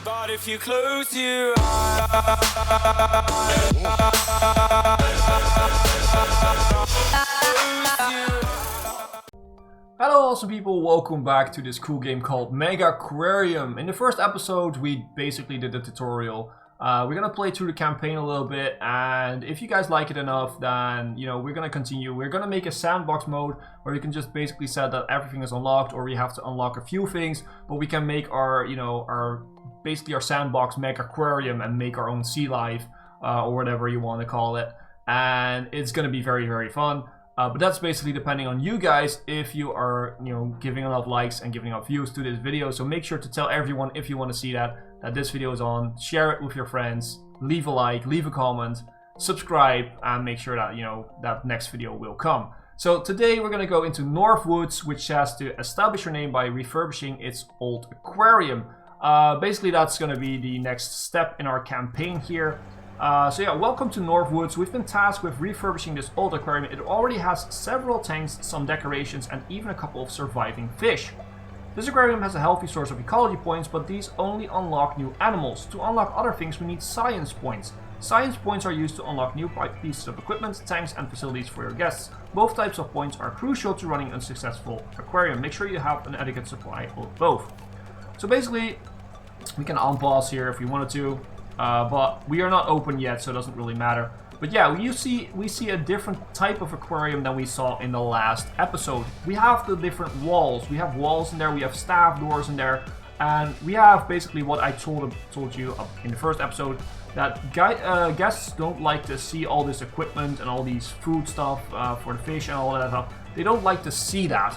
But if you close your eyes, hello awesome people, welcome back to this cool game called Megaquarium. In the first episode we basically did the tutorial. We're gonna play through the campaign a little bit, and if you guys like it enough, then we're gonna continue. We're gonna make a sandbox mode where we can just basically set that everything is unlocked, or we have to unlock a few things, but we can make our basically our sandbox Megaquarium and make our own sea life, or whatever you want to call it, and it's gonna be very fun. But that's basically depending on you guys, if you are giving enough likes and giving enough views to this video. So make sure to tell everyone, if you want to see that this video is on, share it with your friends, leave a like, leave a comment, subscribe, and make sure that that next video will come. So today we're going to go into Northwoods, which has to establish your name by refurbishing its old aquarium. Basically that's going to be the next step in our campaign here. So yeah, welcome to Northwoods. We've been tasked with refurbishing this old aquarium. It already has several tanks, some decorations, and even a couple of surviving fish. This aquarium has a healthy source of ecology points, but these only unlock new animals. To unlock other things, we need science points. Science points are used to unlock new pieces of equipment, tanks, and facilities for your guests. Both types of points are crucial to running a successful aquarium. Make sure you have an adequate supply of both. So basically, we can unpause here if we wanted to. But we are not open yet, so it doesn't really matter. But yeah, we see a different type of aquarium than we saw in the last episode. We have the different walls. We have walls in there, we have staff doors in there, and we have basically what I told you in the first episode, that guests don't like to see all this equipment and all these food stuff for the fish and all that stuff. They don't like to see that.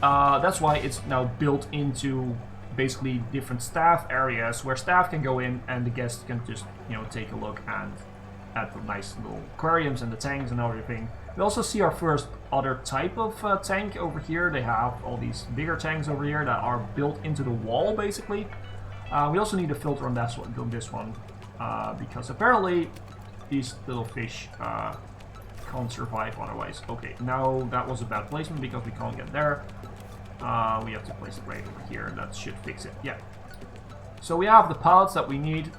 That's why it's now built into basically different staff areas where staff can go in and the guests can just take a look and at the nice little aquariums and the tanks and everything. We also see our first other type of tank over here. They have all these bigger tanks over here that are built into the wall basically. We also need a filter on this one because apparently these little fish can't survive otherwise. Okay, now that was a bad placement because we can't get there. We have to place it right over here, and that should fix it. Yeah. So we have the pallets that we need.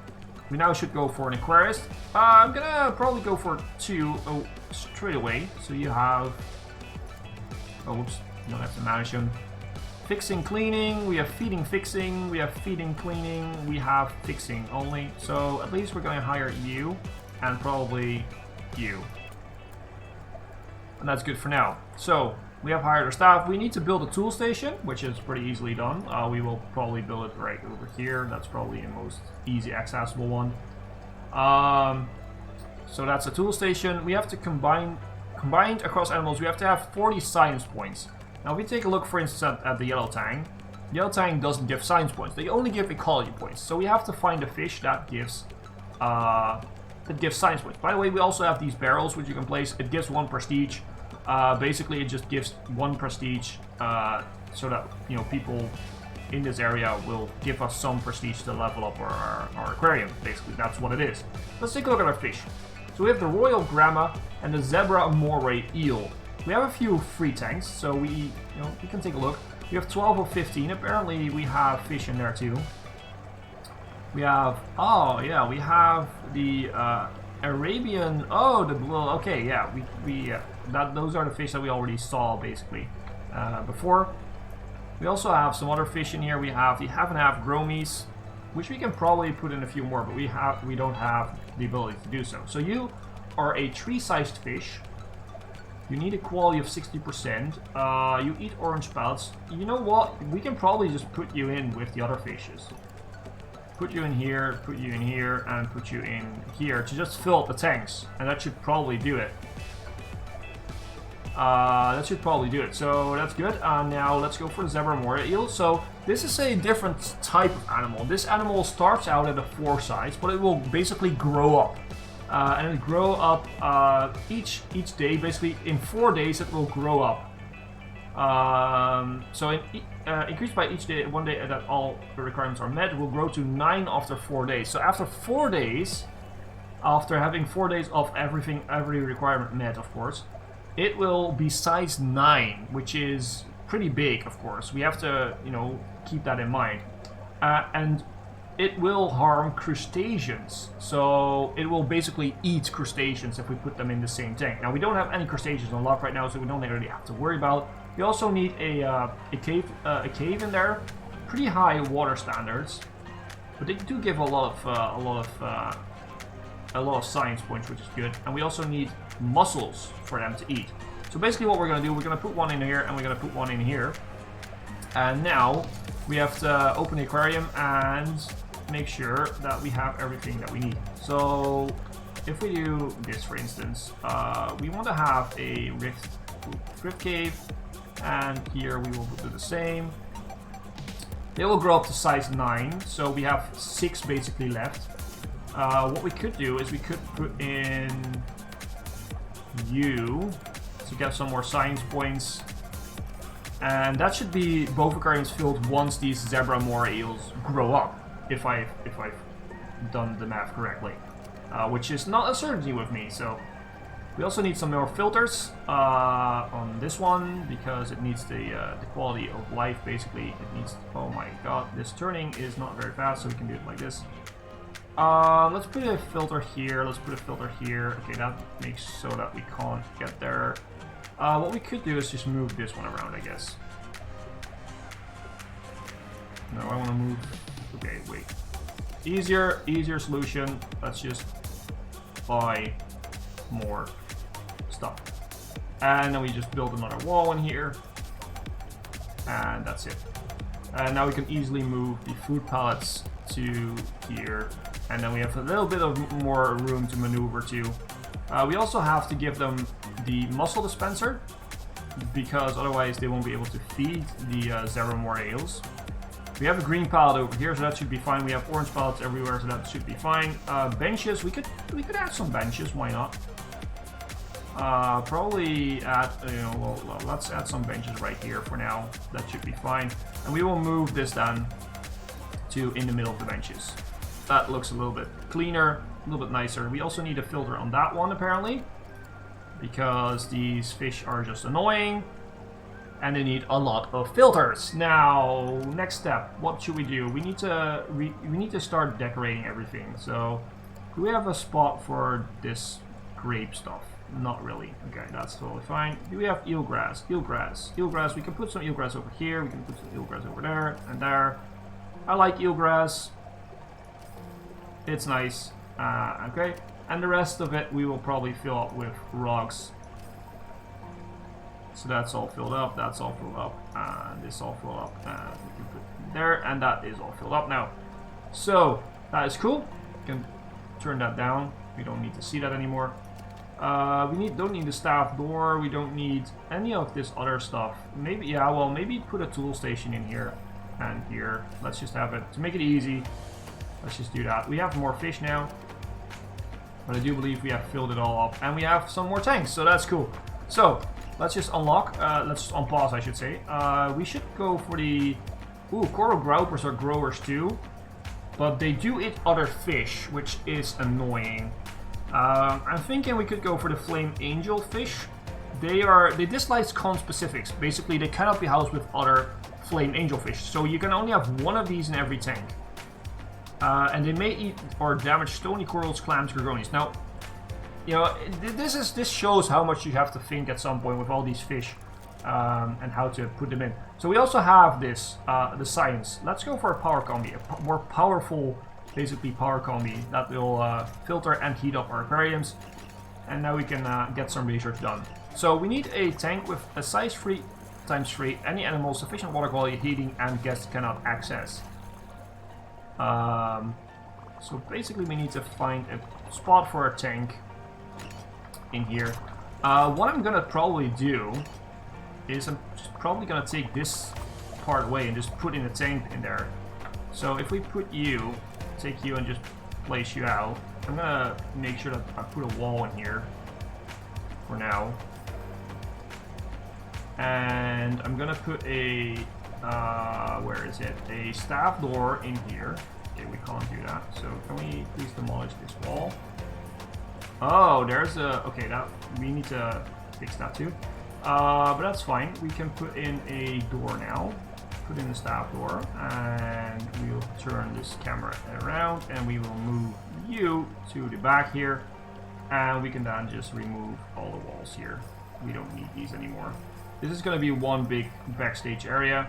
We now should go for an aquarist. I'm gonna probably go for 2 straight away. So you have... Oh, oops. You don't have to manage them. Fixing, cleaning. We have feeding, fixing. We have feeding, cleaning. We have fixing only. So at least we're gonna hire you, and probably you. And that's good for now. So we have hired our staff. We need to build a tool station, which is pretty easily done. We will probably build it right over here. That's probably the most easy accessible one. So that's a tool station. We have to combined across animals, we have to have 40 science points. Now if we take a look, for instance, at the yellow tang. The yellow tang doesn't give science points. They only give ecology points. So we have to find a fish that gives science points. By the way, we also have these barrels which you can place. It gives 1 prestige. Basically it just gives 1 prestige so that people in this area will give us some prestige to level up our aquarium. Basically that's what it is. Let's take a look at our fish. So we have the royal grama and the zebra moray eel. We have a few free tanks, so we can take a look. We have 12 of 15. Apparently we have fish in there too. We have we have the Arabian, the blue, okay, yeah, those are the fish that we already saw basically before. We also have some other fish in here. We have the half and half gromies, which we can probably put in a few more, but we don't have the ability to do so. So you are a tree-sized fish. You need a quality of 60%. You eat orange pellets. You know what? We can probably just put you in with the other fishes. Put you in here, and put you in here to just fill up the tanks, and that should probably do it. So that's good. Now let's go for the zebra moray eel. So this is a different type of animal. This animal starts out at a 4 size, but it will basically grow up. And it'll grow up each day. Basically, in 4 days it will grow up. So increased by each day, 1 day that all the requirements are met, will grow to 9 after 4 days. So after 4 days, after having 4 days of every requirement met, of course, it will be size 9, which is pretty big, of course. We have to, keep that in mind. And it will harm crustaceans. So it will basically eat crustaceans if we put them in the same tank. Now we don't have any crustaceans unlocked right now, so we don't really have to worry about it. We also need a cave in there. Pretty high water standards, but they do give a lot of science points, which is good. And we also need mussels for them to eat. So basically, what we're gonna do, we're gonna put one in here, and we're gonna put one in here. And now we have to open the aquarium and make sure that we have everything that we need. So if we do this, for instance, we want to have a rift cave, and here we will do the same. They will grow up to size 9, so we have 6 basically left. What we could do is we could put in you to get some more science points. And that should be both aquariums filled once these zebra moor eels grow up, if I've done the math correctly, which is not a certainty with me. So we also need some more filters on this one because it needs the quality of life. Basically, it needs. Oh my god, this turning is not very fast, so we can do it like this. Let's put a filter here. Let's put a filter here. Okay, that makes so that we can't get there. What we could do is just move this one around, I guess. No, I want to move. Okay, wait. Easier solution. Let's just buy more stuff. And then we just build another wall in here. And that's it. And now we can easily move the food pallets to here. And then we have a little bit of more room to maneuver to. We also have to give them the mussel dispenser, because otherwise they won't be able to feed the zebra moor eels. We have a green pallet over here, so that should be fine. We have orange pallets everywhere, so that should be fine. Benches, we could add some benches. Why not? Probably add, well, let's add some benches right here for now. That should be fine. And we will move this down to in the middle of the benches. That looks a little bit cleaner, a little bit nicer. We also need a filter on that one, apparently, because these fish are just annoying and they need a lot of filters. Now, next step, what should we do? We need to start decorating everything. So, do we have a spot for this grape stuff? Not really. Okay, that's totally fine. Do we have eelgrass? Eelgrass. We can put some eelgrass over here. We can put some eelgrass over there and there. I like eelgrass. It's nice. Okay, and the rest of it we will probably fill up with rocks. So that's all filled up, that's all filled up, and this all filled up, and we can put it there, and that is all filled up now. So that is cool. We can turn that down. We don't need to see that anymore. Don't need the staff door. We don't need any of this other stuff. Maybe, yeah, well, maybe put a tool station in here and here. Let's just have it to make it easy. Let's just do that. We have more fish now, but I do believe we have filled it all up, and we have some more tanks, so that's cool. So let's just unlock. Let's just unpause, I should say. We should go for the coral groupers are growers too, but they do eat other fish, which is annoying. I'm thinking we could go for the flame angel fish. They dislike conspecifics. Basically, they cannot be housed with other flame angel fish, so you can only have one of these in every tank. And they may eat or damage stony corals, clams, gorgonias. Now, you know, this shows how much you have to think at some point with all these fish, and how to put them in. So we also have this, the science. Let's go for a power combi, a more powerful, basically power combi that will filter and heat up our aquariums. And now we can get some research done. So we need a tank with a size 3 × 3, any animal, sufficient water quality, heating, and guests cannot access. So basically we need to find a spot for a tank in here. What I'm gonna probably do is I'm just probably gonna take this part away and just put in a tank in there. So if we put you, take you and just place you out, I'm gonna make sure that I put a wall in here for now. And I'm gonna put a where is it? A staff door in here. Okay, we can't do that. So can we please demolish this wall? Oh, there's a... Okay, that we need to fix that too. But that's fine. We can put in a door now put in the staff door, and we will turn this camera around, and we will move you to the back here, and we can then just remove all the walls here. We don't need these anymore. This is going to be one big backstage area,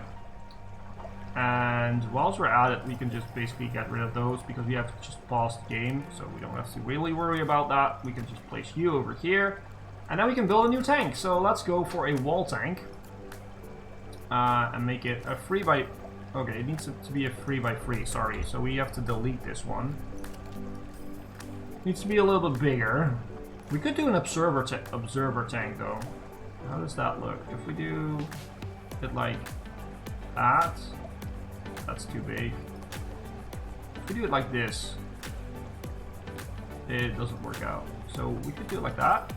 and whilst we're at it, we can just basically get rid of those because we have to just pause the game, so we don't have to really worry about that. We can just place you over here, and then we can build a new tank. So let's go for a wall tank. And make it a 3 by... Okay, it needs to be a 3 by 3, sorry. So we have to delete this one. Needs to be a little bit bigger. We could do an observer tank though. How does that look? If we do it like that, that's too big. If we do it like this, it doesn't work out. So we could do it like that.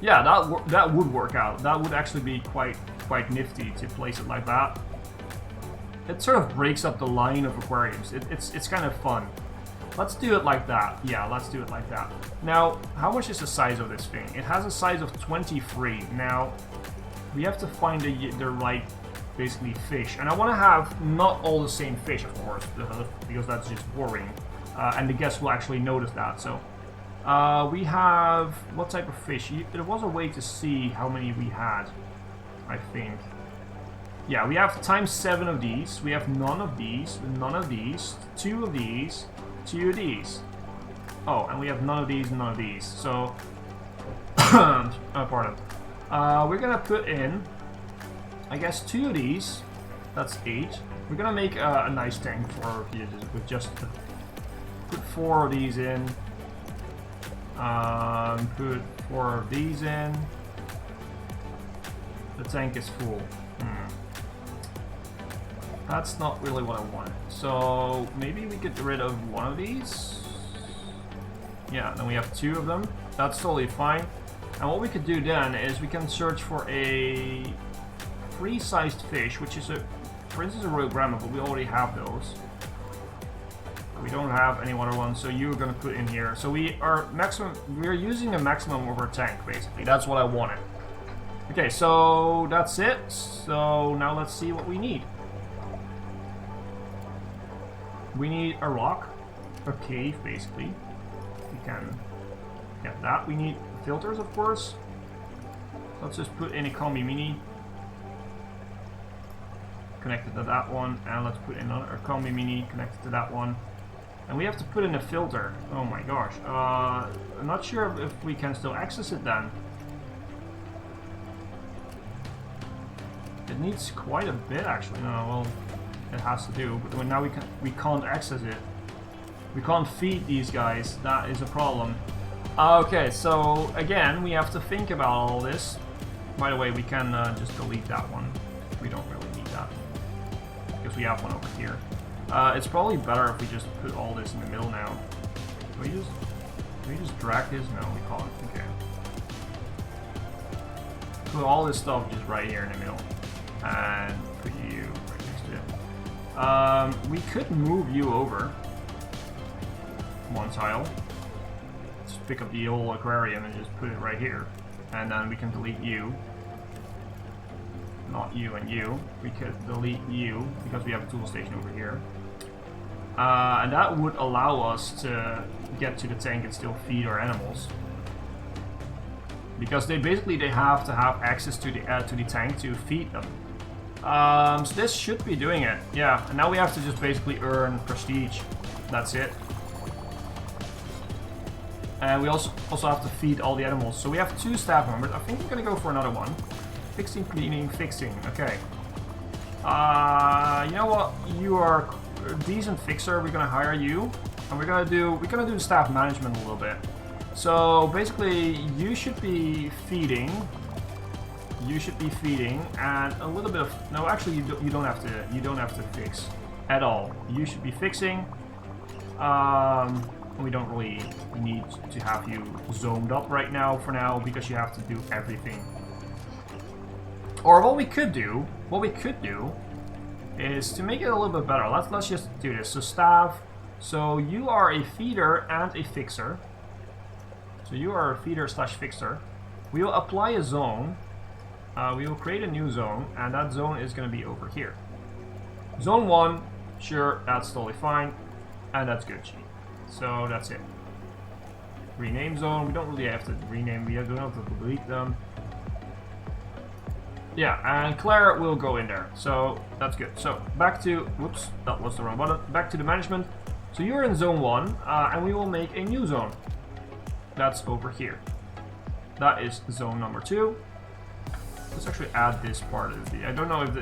Yeah, that would work out. That would actually be quite nifty to place it like that. It sort of breaks up the line of aquariums. It's kind of fun. Let's do it like that. Yeah, let's do it like that. Now, how much is the size of this thing? It has a size of 23. Now, we have to find the right, basically, fish. And I want to have not all the same fish, of course, because that's just boring. And the guests will actually notice that. So, we have... What type of fish? There was a way to see how many we had, I think. Yeah, we have times 7 of these. We have none of these, 2 of these, 2 of these. Oh, and we have none of these and none of these. So, pardon. We're gonna put in, I guess, 2 of these. That's 8. We're gonna make a nice tank for you with just put 4 of these in. Put 4 of these in. The tank is full. That's not really what I want. So maybe we get rid of one of these. Yeah, then we have 2 of them. That's totally fine. And what we could do then is we can search for a free-sized fish, which is for instance, a royal grandma, but we already have those. We don't have any other ones, so you're gonna put in here. So we're using the maximum of our tank, basically. That's what I wanted. Okay, so that's it. So now let's see what we need. We need a rock, a cave, basically. We can get that. We need filters, of course. Let's just put in a combi mini connected to that one, and let's put in another combi mini connected to that one. And we have to put in a filter. Oh my gosh. I'm not sure if we can still access it then. It needs quite a bit, actually. No, well, it has to do. But now we can't access it. We can't feed these guys. That is a problem. Okay, so again, we have to think about all this. By the way, we can just delete that one. We don't really need that because we have one over here. It's probably better if we just put all this in the middle now. Can we just drag this? No, we can't. Okay. Put all this stuff just right here in the middle, and put you right next to it. We could move you over one tile. Just pick up the old aquarium and just put it right here, and then we can delete you. Not you and you. We could delete you because we have a tool station over here. And that would allow us to get to the tank and still feed our animals. Because they have to have access to the tank to feed them. So this should be doing it. Yeah, and now we have to just basically earn prestige. That's it. And we also have to feed all the animals. So we have 2 staff members. I think we're gonna go for another one. Fixing, cleaning, fixing. Okay. You know what? You are a decent fixer. We're gonna hire you, and we're gonna do the staff management a little bit. So basically, you should be feeding. You should be feeding, and a little bit of no. Actually, you don't have to. You don't have to fix at all. You should be fixing. We don't really need to have you zoned up right now for now because you have to do everything. Or what we could do is to make it a little bit better. Let's just do this. So staff. So you are a feeder and a fixer. So you are a feeder slash fixer. We will apply a zone. We will create a new zone, and that zone is going to be over here. Zone 1, sure, that's totally fine. And that's good, G. So that's it. Rename zone, we don't really have to rename, we don't have to delete them. Yeah, and Claire will go in there, so that's good. So back to, whoops, that was the wrong button. Back to the management. So you're in zone 1, and we will make a new zone. That's over here. That is zone number 2. Let's actually add this part of the. I don't know if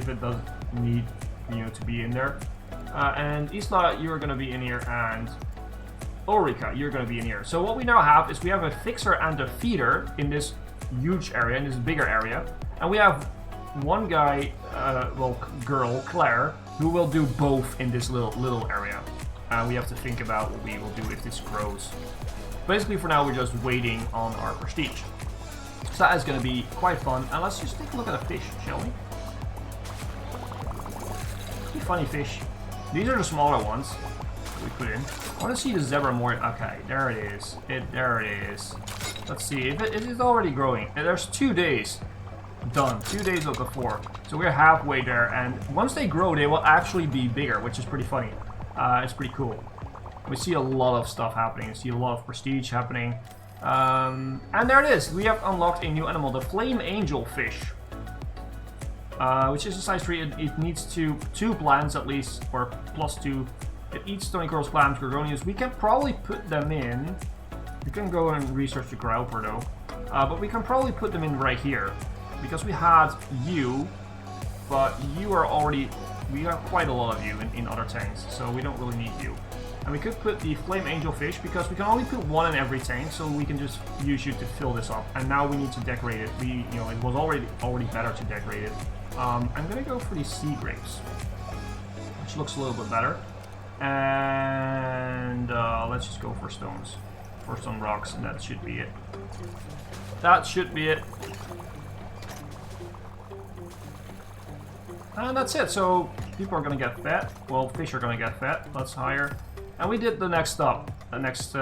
it does need to be in there. And Isla, you're gonna be in here, and Ulrika, you're gonna be in here. So what we now have is we have a fixer and a feeder in this huge area, in this bigger area, and we have one guy, girl, Claire, who will do both in this little area. We have to think about what we will do if this grows. Basically, for now, we're just waiting on our prestige. So that is going to be quite fun. And let's just take a look at the fish, shall we? Pretty funny fish. These are the smaller ones that we put in. I want to see the zebra more. Okay, there it is. There it is. Let's see if it is already growing. And there's 2 days done. 2 days of the 4. So we're halfway there. And once they grow, they will actually be bigger, which is pretty funny. It's pretty cool. We see a lot of stuff happening. We see a lot of prestige happening. And there it is. We have unlocked a new animal, the flame angel fish. Which is a size 3. It needs two plants at least, or +2. It eats stony corals, clams, gorgonias. We can probably put them in. We can go and research the grouper though. But we can probably put them in right here. Because we had you, but you are already... We have quite a lot of you in other tanks, so we don't really need you. And we could put the flame angel fish because we can only put one in every tank, so we can just use you to fill this up. And now we need to decorate it. It was already better to decorate it. I'm gonna go for these sea grapes, which looks a little bit better. And let's just go for stones, for some rocks, and that should be it. That should be it. And that's it. So people are gonna get fed. Well, fish are gonna get fed. Let's hire. And we did the next stop, the next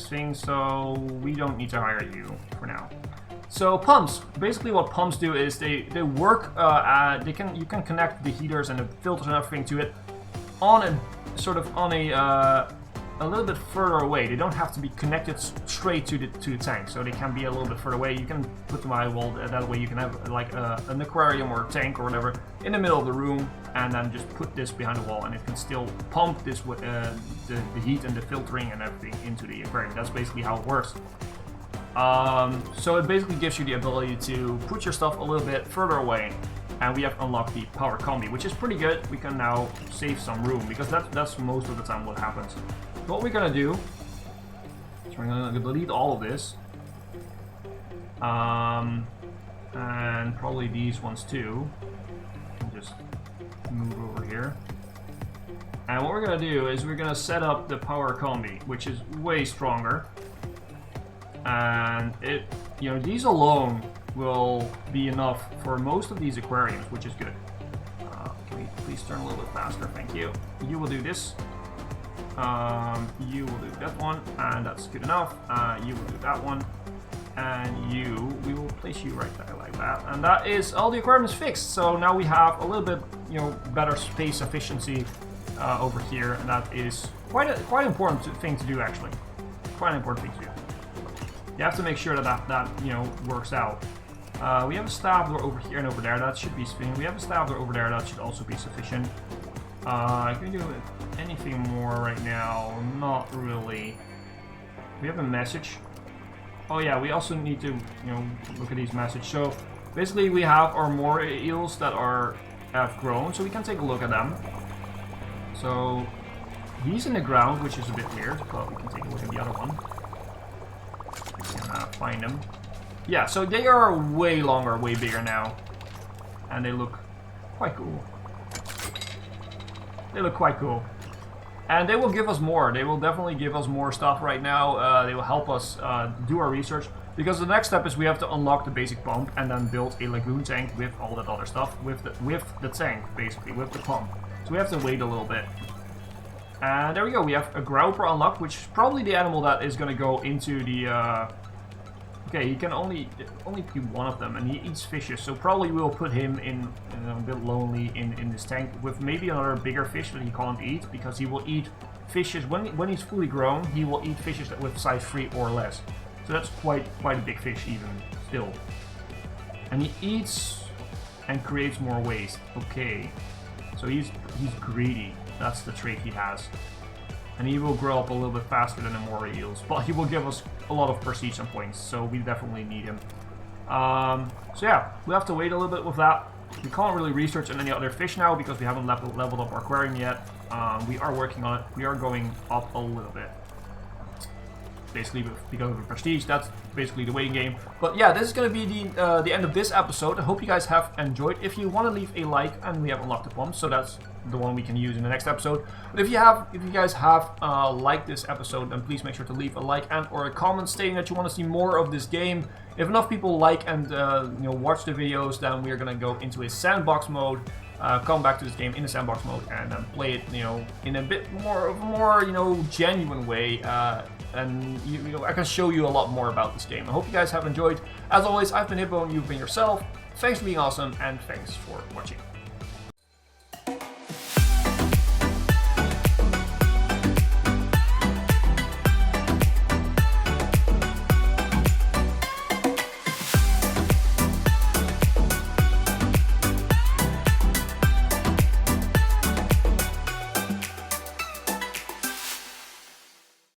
thing. So we don't need to hire you for now. So pumps. Basically, what pumps do is they work. You can connect the heaters and the filters and everything to it on a little bit further away. They don't have to be connected straight to the tank, so they can be a little bit further away. You can put them out, well, that way you can have like an aquarium or a tank or whatever in the middle of the room, and then just put this behind the wall, and it can still pump this the heat and the filtering and everything into the aquarium. That's basically how it works. So it basically gives you the ability to put your stuff a little bit further away. And we have unlocked the power combi, which is pretty good. We can now save some room, because that's most of the time what happens. So what we're gonna do is we're gonna delete all of this. And probably these ones too. Just move over here. And what we're gonna do is we're gonna set up the power combi, which is way stronger. And these alone will be enough for most of these aquariums, which is good. Can we please turn a little bit faster? Thank you. You will do this. You will do that one, and that's good enough. You will do that one, and we will place you right there like that. And that is all the aquariums fixed. So now we have a little bit, better space efficiency over here, and that is quite an important thing to do actually. Quite an important thing to do. You have to make sure that works out. We have a staff door over here and over there. That should be sufficient. We have a staff door over there. That should also be sufficient. Can we do anything more right now? Not really. We have a message. Oh yeah, we also need to look at these messages. So basically, we have our more eels that have grown, so we can take a look at them. So he's in the ground, which is a bit weird, but we can take a look at the other one. Find them. Yeah, so they are way longer, way bigger now. And they look quite cool. They look quite cool. And they will give us more. They will definitely give us more stuff right now. They will help us do our research. Because the next step is we have to unlock the basic pump and then build a lagoon tank with all that other stuff. With the tank, basically, with the pump. So we have to wait a little bit. And there we go. We have a grouper unlocked, which is probably the animal that is going to go into the Okay, he can only be one of them, and he eats fishes, so probably we'll put him in a bit lonely in this tank with maybe another bigger fish that he can't eat, because he will eat fishes when he's fully grown. He will eat fishes that with size 3 or less, so that's quite a big fish even still. And he eats and creates more waste. Okay, so he's greedy. That's the trait he has. And he will grow up a little bit faster than the more eels, but he will give us a lot of prestige and points, so we definitely need him. So yeah, we have to wait a little bit with that. We can't really research on any other fish now because we haven't leveled up our aquarium yet. We are working on it. We are going up a little bit. Basically, because of the prestige, that's basically the waiting game. But yeah, this is going to be the end of this episode. I hope you guys have enjoyed. If you want to leave a like, and we have unlocked the pump, so that's the one we can use in the next episode. But if you guys have liked this episode, then please make sure to leave a like and or a comment stating that you want to see more of this game. If enough people like and watch the videos, then we are going to go into a sandbox mode. Come back to this game in a sandbox mode and then play it, in a bit more genuine way. And I can show you a lot more about this game. I hope you guys have enjoyed. As always, I've been Hipbone, you've been yourself. Thanks for being awesome, and thanks for watching.